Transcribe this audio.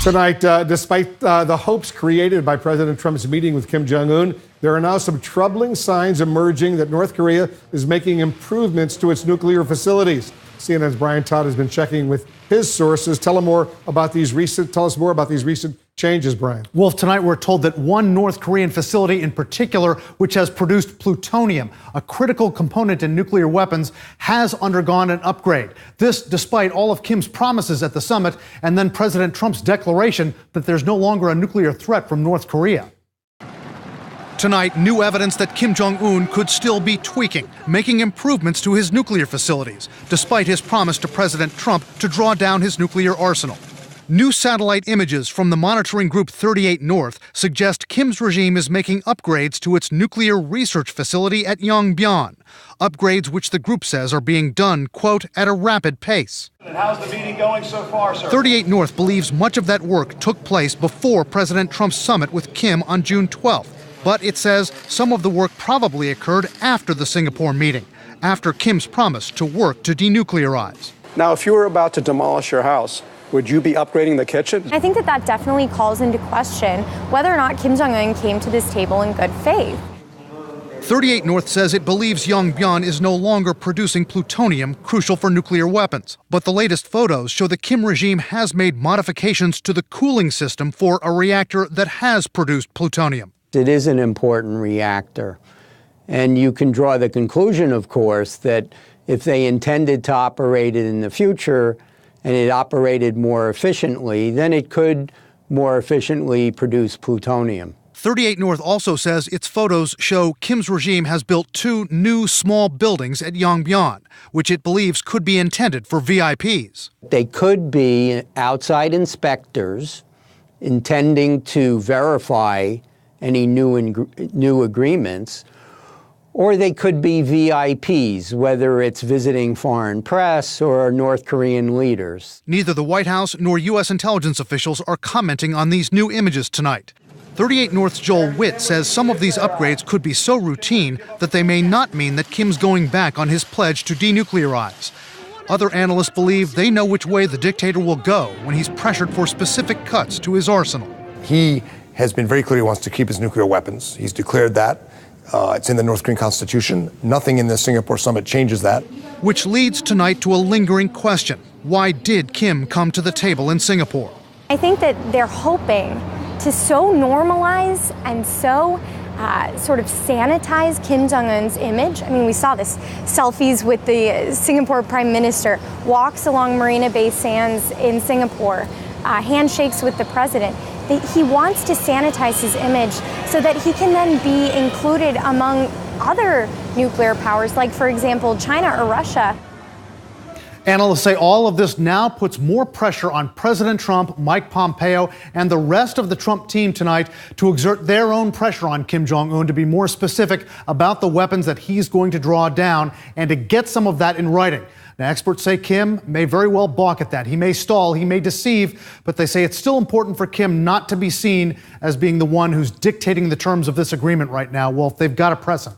Tonight, despite the hopes created by President Trump's meeting with Kim Jong-un, there are now some troubling signs emerging that North Korea is making improvements to its nuclear facilities. CNN's Brian Todd has been checking with his sources. Tell us more about these recent changes, Brian. Wolf, tonight we're told that one North Korean facility in particular, which has produced plutonium, a critical component in nuclear weapons, has undergone an upgrade. This despite all of Kim's promises at the summit and then President Trump's declaration that there's no longer a nuclear threat from North Korea. Tonight, new evidence that Kim Jong-un could still be tweaking, making improvements to his nuclear facilities, despite his promise to President Trump to draw down his nuclear arsenal. New satellite images from the monitoring group 38 North suggest Kim's regime is making upgrades to its nuclear research facility at Yongbyon, upgrades which the group says are being done, quote, at a rapid pace. And how's the meeting going so far, sir? 38 North believes much of that work took place before President Trump's summit with Kim on June 12th. But it says some of the work probably occurred after the Singapore meeting, after Kim's promise to work to denuclearize. Now, if you were about to demolish your house, would you be upgrading the kitchen? I think that definitely calls into question whether or not Kim Jong-un came to this table in good faith. 38 North says it believes Yongbyon is no longer producing plutonium crucial for nuclear weapons. But the latest photos show the Kim regime has made modifications to the cooling system for a reactor that has produced plutonium. It is an important reactor. And you can draw the conclusion, of course, that if they intended to operate it in the future and it operated more efficiently, then it could more efficiently produce plutonium. 38 North also says its photos show Kim's regime has built 2 new small buildings at Yongbyon, which it believes could be intended for VIPs. They could be outside inspectors intending to verify any new agreements, or they could be VIPs, whether it's visiting foreign press or North Korean leaders. Neither the White House nor U.S. intelligence officials are commenting on these new images tonight. 38 North's Joel Witt says some of these upgrades could be so routine that they may not mean that Kim's going back on his pledge to denuclearize. Other analysts believe they know which way the dictator will go when he's pressured for specific cuts to his arsenal. He has been very clear he wants to keep his nuclear weapons. He's declared that. It's in the North Korean Constitution. Nothing in the Singapore summit changes that. Which leads tonight to a lingering question. Why did Kim come to the table in Singapore? I think that they're hoping to so normalize and so sort of sanitize Kim Jong-un's image. I mean, we saw this selfies with the Singapore Prime Minister, walks along Marina Bay Sands in Singapore, handshakes with the president. He wants to sanitize his image so that he can then be included among other nuclear powers, like, for example, China or Russia. Analysts say all of this now puts more pressure on President Trump, Mike Pompeo, and the rest of the Trump team tonight to exert their own pressure on Kim Jong-un to be more specific about the weapons that he's going to draw down and to get some of that in writing. Now, experts say Kim may very well balk at that. He may stall, he may deceive, but they say it's still important for Kim not to be seen as being the one who's dictating the terms of this agreement right now. Well, they've got to press him.